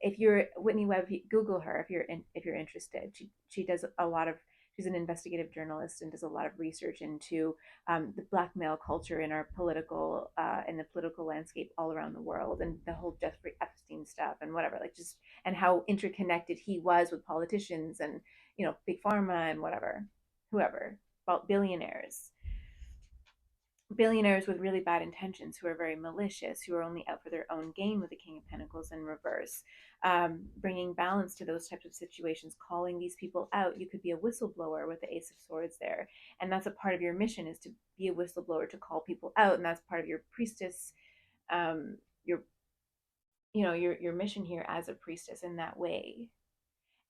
if you're Whitney Webb, Google her if you're interested. She does a lot of, she's an investigative journalist and does a lot of research into the blackmail culture in our political in the political landscape all around the world, and the whole Jeffrey Epstein stuff and whatever, like just, and how interconnected he was with politicians and, you know, big pharma and whatever, whoever, about billionaires with really bad intentions, who are very malicious, who are only out for their own gain, with the King of Pentacles in reverse. Bringing balance to those types of situations, calling these people out. You could be a whistleblower with the Ace of Swords there, and that's a part of your mission, is to be a whistleblower, to call people out, and that's part of your priestess, your, you know, your mission here as a priestess in that way.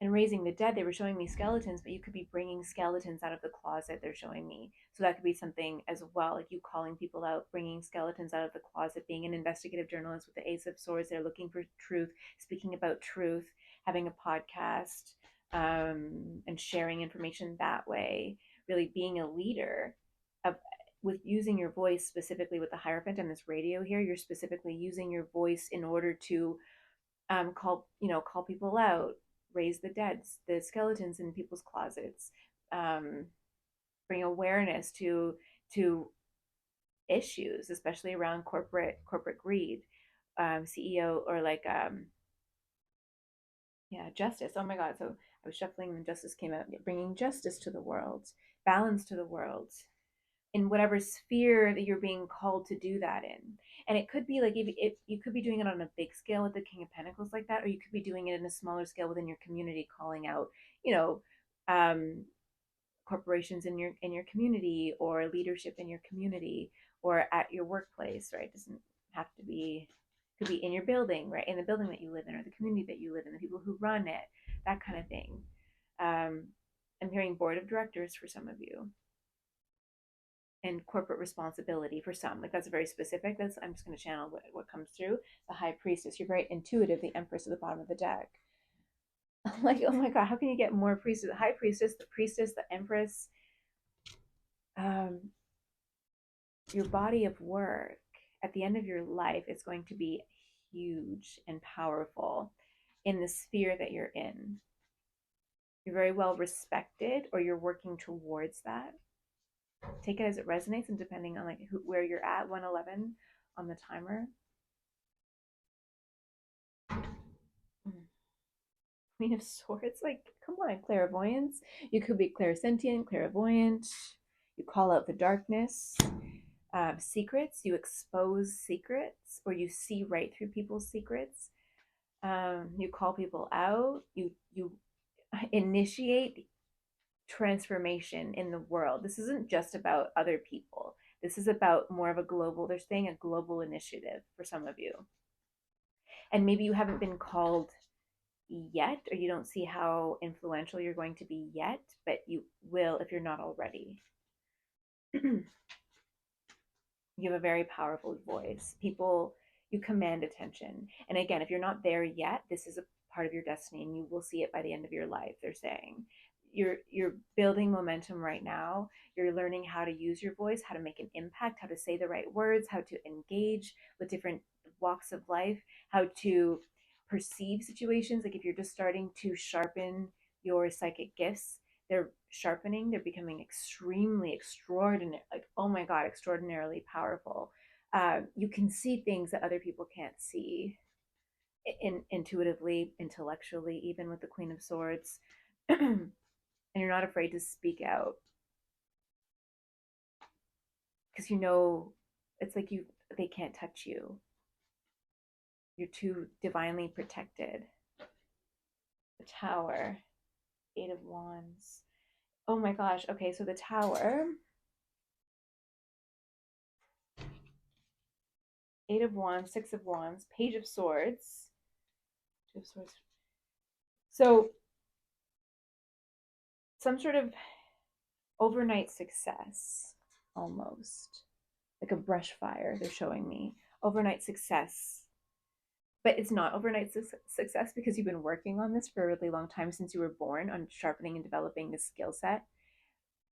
And raising the dead, they were showing me skeletons, but you could be bringing skeletons out of the closet, they're showing me. So that could be something as well, like you calling people out, bringing skeletons out of the closet, being an investigative journalist with the Ace of Swords. They're looking for truth, speaking about truth, having a podcast, and sharing information that way, really being a leader of, with using your voice, specifically with the Hierophant and this radio here. You're specifically using your voice in order to call, you know, call people out, raise the dead, the skeletons in people's closets, um, bring awareness to issues, especially around corporate greed, CEO, or like yeah, justice. Oh my God! So I was shuffling and justice came out, bringing justice to the world, balance to the world, in whatever sphere that you're being called to do that in. And it could be like, if you could be doing it on a big scale with the King of Pentacles like that, or you could be doing it in a smaller scale within your community, calling out, you know, corporations in your community, or leadership in your community, or at your workplace, right? It doesn't have to be, could be in your building, right? In the building that you live in, or the community that you live in, the people who run it, that kind of thing. I'm hearing board of directors for some of you, and corporate responsibility for some. Like that's very specific. That's, I'm just going to channel what comes through. The High Priestess. You're very intuitive. The Empress at the bottom of the deck. Like, oh my God, how can you get more priestess? The High Priestess, the Priestess, the Empress. Um, your body of work at the end of your life is going to be huge and powerful in the sphere that you're in. You're very well respected, or you're working towards that. Take it as it resonates, and depending on like where you're at, 111 on the timer. Queen of Swords, like, come on, clairvoyance. You could be clairsentient, clairvoyant. You call out the darkness. Secrets, you expose secrets, or you see right through people's secrets. You call people out. You initiate transformation in the world. This isn't just about other people. This is about more of a global, they're saying a global initiative for some of you. And maybe you haven't been called yet, or you don't see how influential you're going to be yet, but you will if you're not already. You have a very powerful voice. People, you command attention. And again, if you're not there yet, this is a part of your destiny, and you will see it by the end of your life, they're saying. You're building momentum right now. You're learning how to use your voice, how to make an impact, how to say the right words, how to engage with different walks of life, how to perceive situations. Like if you're just starting to sharpen your psychic gifts, they're sharpening, they're becoming extremely extraordinary, like, oh my God, extraordinarily powerful. You can see things that other people can't see, intuitively, intellectually, even with the Queen of Swords. And you're not afraid to speak out, because you know, it's like you, they can't touch you. You're too divinely protected. The Tower, Eight of Wands. Oh my gosh. Okay, so the Tower, Eight of Wands, Six of Wands, Page of Swords, Two of Swords. So some sort of overnight success, almost like a brush fire. They're showing me overnight success, but it's not overnight success because you've been working on this for a really long time since you were born on sharpening and developing this skill set.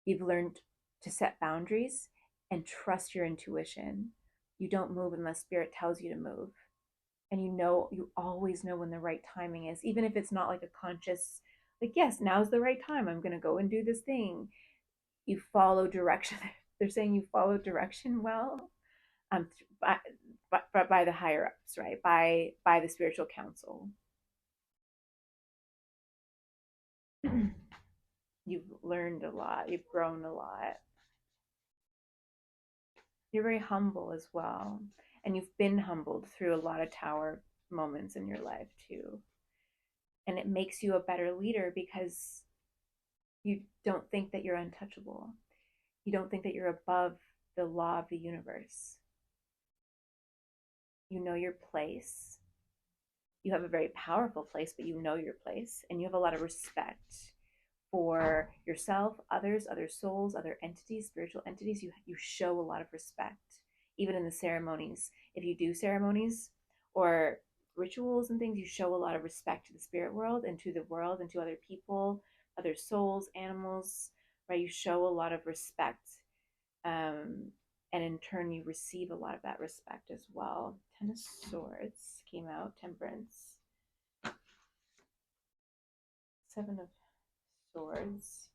You've learned to set boundaries and trust your intuition. You don't move unless spirit tells you to move. And you always know when the right timing is, even if it's not like a conscious, like, yes, now's the right time. I'm going to go and do this thing. You follow direction. They're saying you follow direction well, um, by, by the higher ups, right? By the spiritual council. You've learned a lot. You've grown a lot. You're very humble as well. And you've been humbled through a lot of tower moments in your life too. And it makes you a better leader because you don't think that you're untouchable. You don't think that you're above the law of the universe. You know your place. You have a very powerful place, but you know your place. And you have a lot of respect for yourself, others, other souls, other entities, spiritual entities. You show a lot of respect, even in the ceremonies. If you do ceremonies or rituals and things, you show a lot of respect to the spirit world and to the world and to other people, other souls, animals, right? You show a lot of respect. And in turn, you receive a lot of that respect as well. Ten of Swords came out, Temperance. Seven of Swords.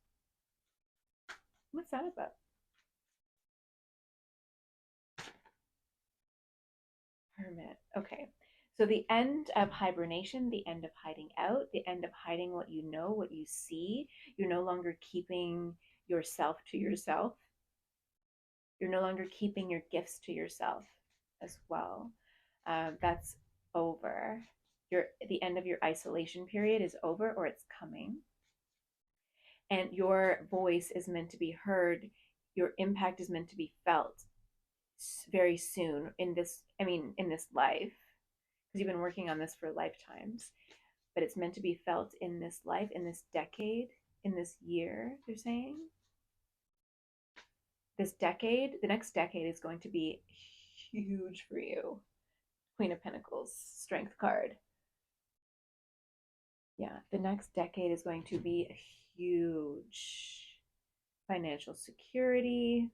What's that about? Hermit. Okay. So the end of hibernation, the end of hiding out, the end of hiding what you know, what you see. You're no longer keeping yourself to yourself. You're no longer keeping your gifts to yourself as well. That's over. The end of your isolation period is over, or it's coming. And your voice is meant to be heard. Your impact is meant to be felt very soon in this, I mean, in this life, because you've been working on this for lifetimes, but it's meant to be felt in this life, in this decade, in this year, they're saying. This decade, the next decade is going to be huge for you. Queen of Pentacles, Strength card. Yeah, the next decade is going to be huge. Financial security,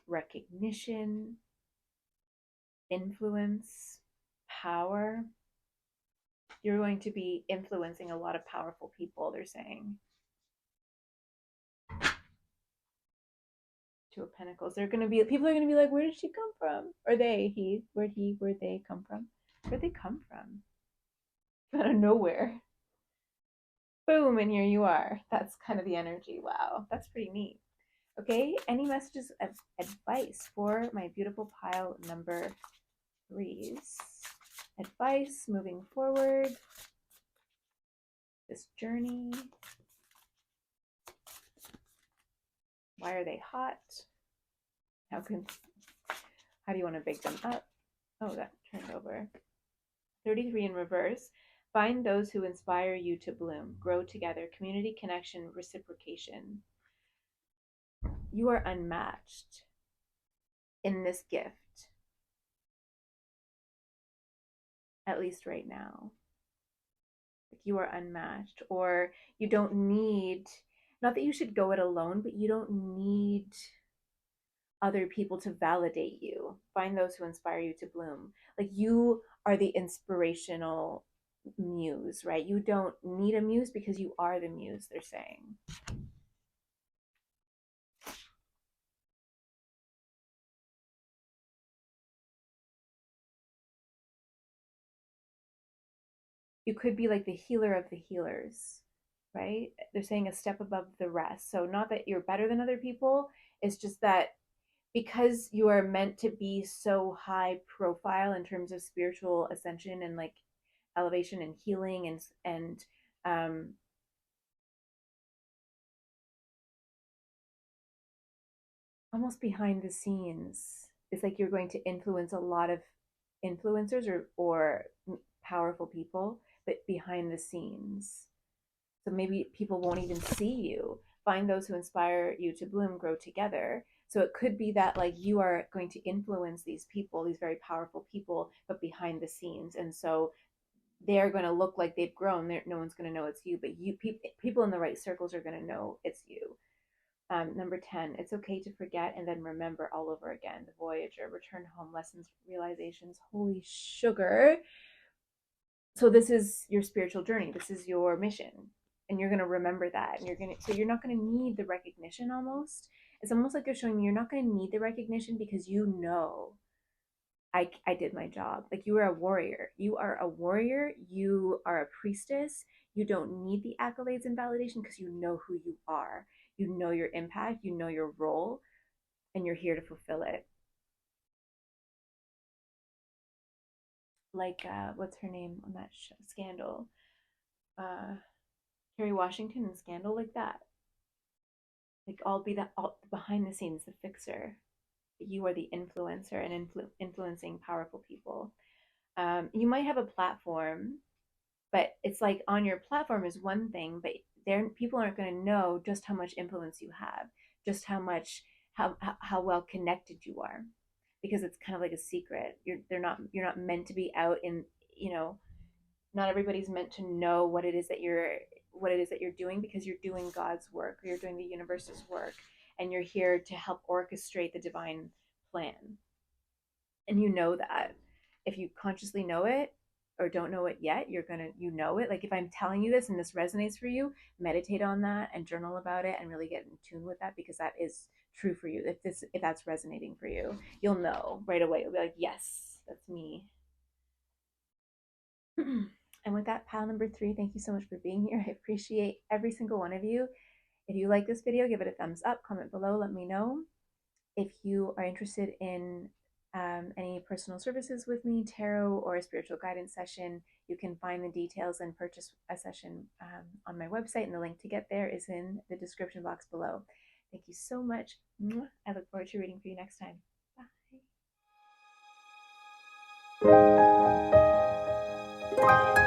recognition, influence, power. You're going to be influencing a lot of powerful people, they're saying. Two of Pentacles. People are gonna be like, where did she come from? Or where'd they come from? Where'd they come from? Out of nowhere. Boom, and here you are. That's kind of the energy. Wow, that's pretty neat. Okay, any messages of advice for my beautiful pile number threes? Advice moving forward. This journey. Why are they hot? How do you want to bake them up? Oh, that turned over. 33 in reverse. Find those who inspire you to bloom. Grow together. Community, connection, reciprocation. You are unmatched in this gift, at least right now. Like, you are unmatched, or you don't need, not that you should go it alone, but you don't need other people to validate you. Find those who inspire you to bloom. Like, you are the inspirational muse, right? You don't need a muse because you are the muse, they're saying. You could be like the healer of the healers, right? They're saying a step above the rest. So, not that you're better than other people, it's just that because you are meant to be so high profile in terms of spiritual ascension and like elevation and healing and almost behind the scenes. It's like you're going to influence a lot of influencers or powerful people, but behind the scenes. So maybe people won't even see you, find those who inspire you to bloom, grow together. So it could be that like you are going to influence these people, these very powerful people, but behind the scenes. And so they're going to look like they've grown. No one's going to know it's you, but people in the right circles are going to know it's you. Number 10, it's okay to forget and then remember all over again. The Voyager, return home, lessons, realizations. Holy sugar. So this is your spiritual journey. This is your mission. And you're going to remember that. And so you're not going to need the recognition almost. It's almost like you're showing me you're not going to need the recognition because you know I did my job. Like you are a warrior. You are a warrior. You are a priestess. You don't need the accolades and validation because you know who you are. You know your impact. You know your role, and you're here to fulfill it. Like what's her name on that Scandal? Uh, Kerry Washington and Scandal, like that. Like I'll be the all, behind the scenes, the fixer. You are the influencer and influencing powerful people. You might have a platform, but it's like on your platform is one thing, but there people aren't going to know just how much influence you have, just how well connected you are, because it's kind of like a secret. You're not meant to be out in, you know, not everybody's meant to know what it is that you're doing, because you're doing God's work, or you're doing the universe's work, and you're here to help orchestrate the divine plan. And you know that. If you consciously know it or don't know it yet, you know it. Like if I'm telling you this and this resonates for you, meditate on that and journal about it and really get in tune with that, because that is true for you. If that's resonating for you, you'll know right away. You'll be like, yes, that's me. And with that, pile number 3, thank you so much for being here. I appreciate every single one of you. If you like this video, give it a thumbs up, comment below, let me know. If you are interested in any personal services with me, tarot, or a spiritual guidance session, you can find the details and purchase a session on my website, and the link to get there is in the description box below. Thank you so much. I look forward to reading for you next time. Bye.